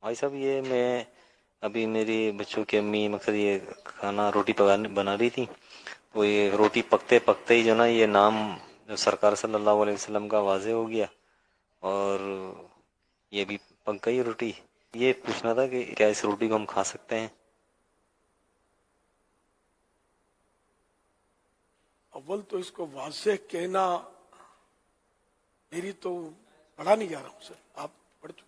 بھائی صاحب یہ میں ابھی میری بچوں کی امی مقصد یہ کھانا روٹی بنا رہی تھی، تو یہ روٹی پکتے پکتے ہی جو نا یہ نام جو سرکار صلی اللہ علیہ وسلم کا واضح ہو گیا اور یہ بھی پک گئی روٹی۔ یہ پوچھنا تھا کہ کیا اس روٹی کو ہم کھا سکتے ہیں؟ اول تو اس کو واضح کہنا میری تو پڑھا نہیں جا رہا ہوں سر، آپ پڑھ چکے؟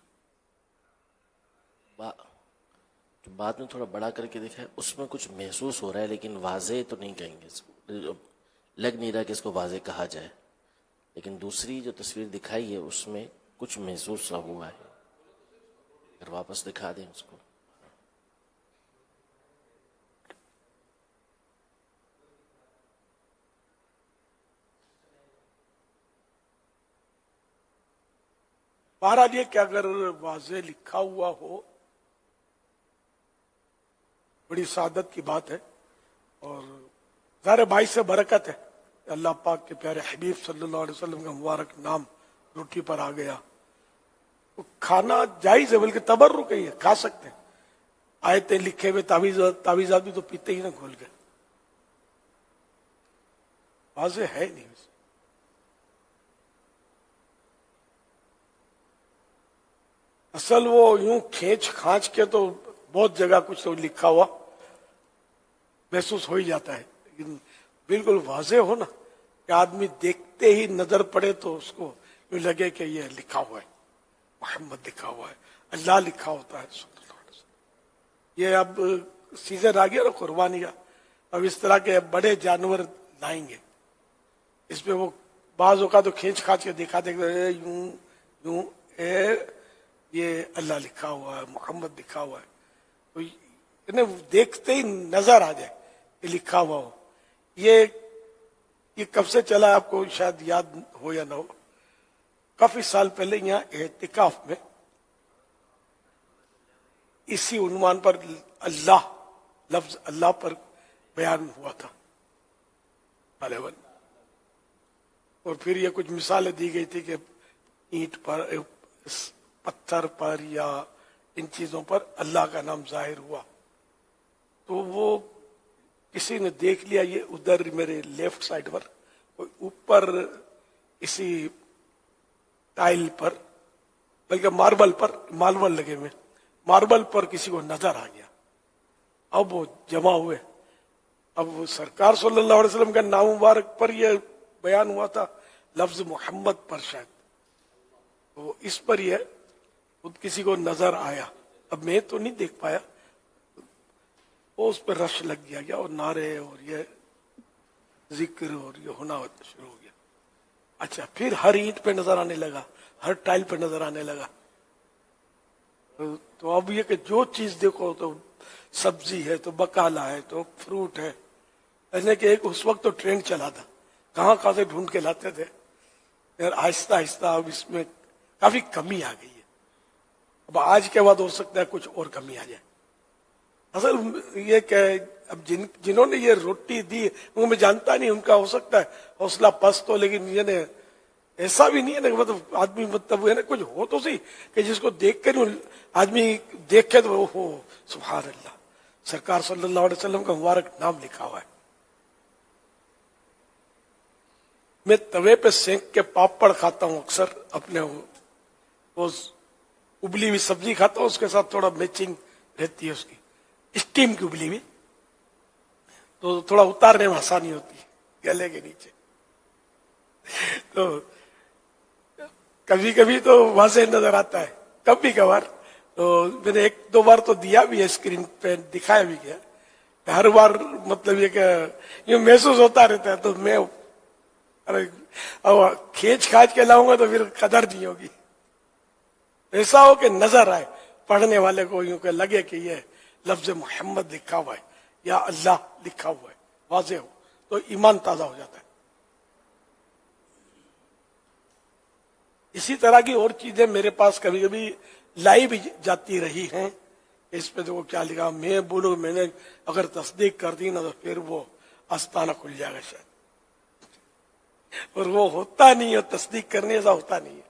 جو بات میں تھوڑا بڑا کر کے دیکھا ہے اس میں کچھ محسوس ہو رہا ہے، لیکن واضح تو نہیں کہیں گے اس کو، لگ نہیں رہا کہ اس کو واضح کہا جائے، لیکن دوسری جو تصویر دکھائی ہے اس میں کچھ محسوس سا ہوا ہے۔ اگر واپس دکھا دیں اس کو۔ بہرحال یہ کہ اگر واضح لکھا ہوا ہو بڑی سعادت کی بات ہے، اور ظاہر بھائی سے برکت ہے، اللہ پاک کے پیارے حبیب صلی اللہ علیہ وسلم کا مبارک نام روٹی پر آ گیا، تو کھانا جائز ہے، بلکہ تبرک ہی ہے، کھا سکتے ہیں۔ آیتیں لکھے ہوئے تعویذات بھی تو پیتے ہی نہ کھول کے، واضح ہے نہیں۔ اصل وہ یوں کھینچ کھانچ کے تو بہت جگہ کچھ تو لکھا ہوا محسوس ہو ہی جاتا ہے، لیکن بالکل واضح ہو نا کہ آدمی دیکھتے ہی نظر پڑے تو اس کو یوں لگے کہ یہ لکھا ہوا ہے، محمد لکھا ہوا ہے، اللہ لکھا ہوتا ہے صلی اللہ علیہ وسلم۔ یہ اب سیزن آ گیا نا قربانی کا، اب اس طرح کے بڑے جانور لائیں گے، اس پہ وہ بعض اوقات تو کھینچ کھانچ کے دکھا دے یوں یوں یہ اللہ لکھا ہوا ہے، محمد لکھا ہوا ہے، تو دیکھتے ہی نظر آ جائے کہ لکھا ہوا ہو۔ یہ کب سے چلا آپ کو شاید یاد ہو یا نہ ہو، کافی سال پہلے یہاں اعتکاف میں اسی عنوان پر اللہ، لفظ اللہ پر بیان ہوا تھا غالباً، اور پھر یہ کچھ مثالیں دی گئی تھی کہ اینٹ پر، پتھر پر یا ان چیزوں پر اللہ کا نام ظاہر ہوا، تو وہ کسی نے دیکھ لیا، یہ ادھر میرے لیفٹ سائڈ پر اوپر اسی ٹائل پر، بلکہ ماربل لگے ہوئے، ماربل پر کسی کو نظر آ گیا۔ اب وہ جمع ہوئے، اب وہ سرکار صلی اللہ علیہ وسلم کا نام مبارک پر یہ بیان ہوا تھا، لفظ محمد پر شاید، تو اس پر یہ خود کسی کو نظر آیا، اب میں تو نہیں دیکھ پایا، وہ اس پہ رش لگ گیا اور نعرے اور یہ ذکر اور یہ ہونا شروع ہو گیا۔ اچھا، پھر ہر اینٹ پہ نظر آنے لگا، ہر ٹائل پہ نظر آنے لگا، تو اب یہ کہ جو چیز دیکھو تو سبزی ہے تو بقالہ ہے تو فروٹ ہے، ایسے کہ ایک اس وقت تو ٹرینڈ چلا تھا، کہاں کہاں سے ڈھونڈ کے لاتے تھے، پھر آہستہ آہستہ اب اس میں کافی کمی آ گئی ہے۔ اب آج کے بعد ہو سکتا ہے کچھ اور کمی آ جائے۔ اصل یہ کہ اب جنہوں نے یہ روٹی دی وہ میں جانتا نہیں، ان کا ہو سکتا ہے حوصلہ پست ہو، لیکن یہ نے ایسا بھی نہیں ہے نا، مطلب آدمی مطلب ہے نا کچھ ہو تو صحیح کہ جس کو دیکھ کر آدمی دیکھے تو ہو سبحان اللہ، سرکار صلی اللہ علیہ وسلم کا مبارک نام لکھا ہوا ہے۔ میں توے پہ سینک کے پاپڑ کھاتا ہوں اکثر، اپنے وہ ابلی ہوئی سبزی کھاتا ہوں، اس کے ساتھ تھوڑا میچنگ رہتی ہے اس کی، اسٹیم کی ابلی ہوئی، تو تھوڑا اتارنے میں آسانی ہوتی ہے گلے کے نیچے، تو کبھی کبھی تو واضح نظر آتا ہے، کبھی کبھار تو میں نے ایک دو بار تو دیا بھی ہے، اسکرین پہ دکھایا بھی گیا، ہر بار مطلب یہ کہ یہ محسوس ہوتا رہتا ہے، تو میں کھینچ کھانچ کے لاؤں گا تو پھر قدر نہیں ہوگی، ایسا ہو کہ نظر آئے پڑھنے والے کو، یوں کہ لگے کہ یہ لفظ محمد لکھا ہوا ہے یا اللہ لکھا ہوا ہے، واضح ہو تو ایمان تازہ ہو جاتا ہے۔ اسی طرح کی اور چیزیں میرے پاس کبھی کبھی لائی بھی جاتی رہی ہیں، اس پہ دیکھو کیا لکھا، میں بولوں میں نے اگر تصدیق کر دی نا تو پھر وہ آستانہ کھل جائے گا شاید، اور وہ ہوتا نہیں ہے، تصدیق کرنے ایسا ہوتا نہیں ہے۔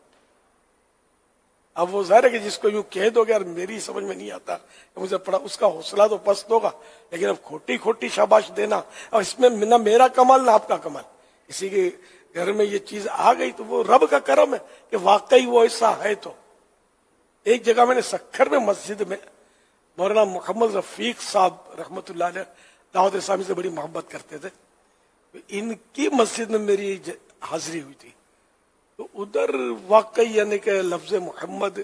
اب وہ ظاہر ہے کہ جس کو یوں کہہ دو گے یار میری سمجھ میں نہیں آتا مجھے پڑھا، اس کا حوصلہ تو پست ہوگا، لیکن اب کھوٹی کھوٹی شاباش دینا، اب اس میں نہ میرا کمال نہ آپ کا کمال، کسی کے گھر میں یہ چیز آ گئی تو وہ رب کا کرم ہے کہ واقعی وہ ایسا ہے۔ تو ایک جگہ میں نے سکھر میں مسجد میں مولانا محمد رفیق صاحب رحمۃ اللہ علیہ دعوت اسلامی سے بڑی محبت کرتے تھے، ان کی مسجد میں میری حاضری ہوئی تھی، تو ادھر واقعی یعنی کہ لفظ محمد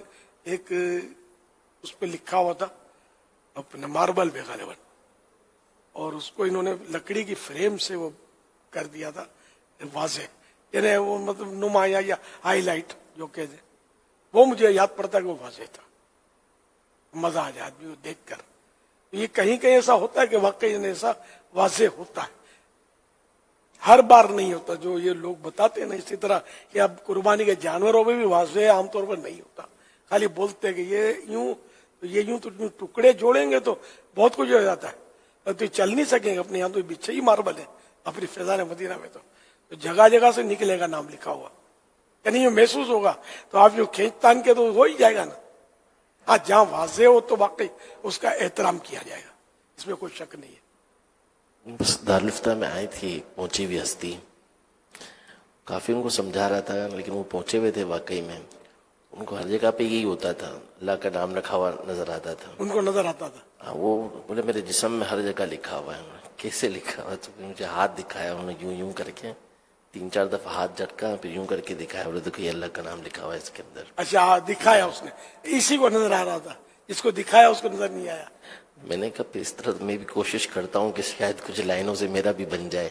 ایک اس پہ لکھا ہوا تھا اپنے ماربل پہ غالباً، اور اس کو انہوں نے لکڑی کی فریم سے وہ کر دیا تھا واضح، یعنی وہ مطلب نمایاں یا ہائی لائٹ جو کہتے ہیں، وہ مجھے یاد پڑتا ہے کہ وہ واضح تھا، مزہ آ جائے آدمی کو دیکھ کر۔ یہ کہیں کہیں ایسا ہوتا ہے کہ واقعی ایسا واضح ہوتا ہے، ہر بار نہیں ہوتا جو یہ لوگ بتاتے ہیں نا، اسی طرح کہ اب قربانی کے جانوروں میں بھی واضح عام طور پر نہیں ہوتا، خالی بولتے ہیں کہ یہ یوں تو ٹکڑے جوڑیں گے تو بہت کچھ ہو جاتا ہے، تو چل نہیں سکیں گے، اپنے یہاں تو بچھے ہی ماربل ہے اپنی فیضان مدینہ میں، تو جگہ جگہ سے نکلے گا نام لکھا ہوا، یعنی یہ محسوس ہوگا تو آپ یوں کھینچ تان کے تو ہو ہی جائے گا نا۔ ہاں جہاں واضح ہو تو واقعی اس کا احترام کیا جائے گا، اس میں کوئی شک نہیں ہے۔ بس دارالفتہ میں آئی تھی پہنچی ہوئی ہستی، کافی ان کو سمجھا رہا تھا لیکن وہ پہنچے ہوئے تھے، واقعی میں ان کو ہر جگہ پہ یہی ہوتا تھا، اللہ کا نام لکھا ہوا نظر آتا تھا، ان کو نظر آتا تھا۔ وہ بولے میرے جسم میں ہر جگہ لکھا ہوا ہے۔ کیسے لکھا ہوا؟ تو مجھے ہاتھ دکھایا انہوں نے، یوں کر کے 3-4 دفعہ ہاتھ جھٹکا، پھر یوں کر کے دکھایا، بولے دیکھو یہ اللہ کا نام لکھا ہوا ہے اس کے اندر۔ اچھا دکھایا اس نے، اسی کو نظر آ رہا تھا، جس کو دکھایا اس کو نظر نہیں آیا۔ میں نے کہا پھر اس طرح میں بھی کوشش کرتا ہوں کہ شاید کچھ لائنوں سے میرا بھی بن جائے،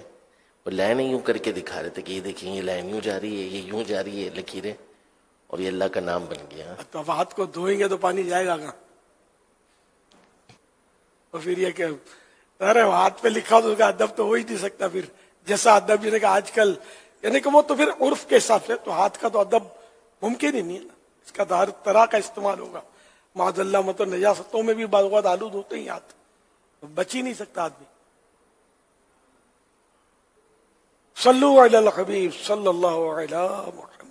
اور لائنیں یوں کر کے دکھا رہے تھے کہ یہ دیکھیں یہ لائن یوں جا رہی ہے، یہ یوں جا رہی ہے لکیریں، اور یہ اللہ کا نام بن گیا۔ تو اب ہاتھ کو دھوئیں گے تو پانی جائے گا کہاں؟ اور پھر یہ کہ ارے ہاتھ پہ لکھا تو اس کا ادب تو ہو ہی نہیں سکتا، پھر جیسا ادب یعنی کہ آج کل یعنی کہ وہ تو پھر عرف کے حساب سے تو ہاتھ کا تو ادب ممکن ہی نہیں ہے نا، اس کا تو ہر طرح کا استعمال ہوگا، معاذ اللہ مطلب نجاستوں میں بھی بعض اوقات آلود ہوتے ہی ہاتھ، تو بچ ہی نہیں سکتا آدمی۔ صلو علی الحبیب صلی اللہ علیہ محمد۔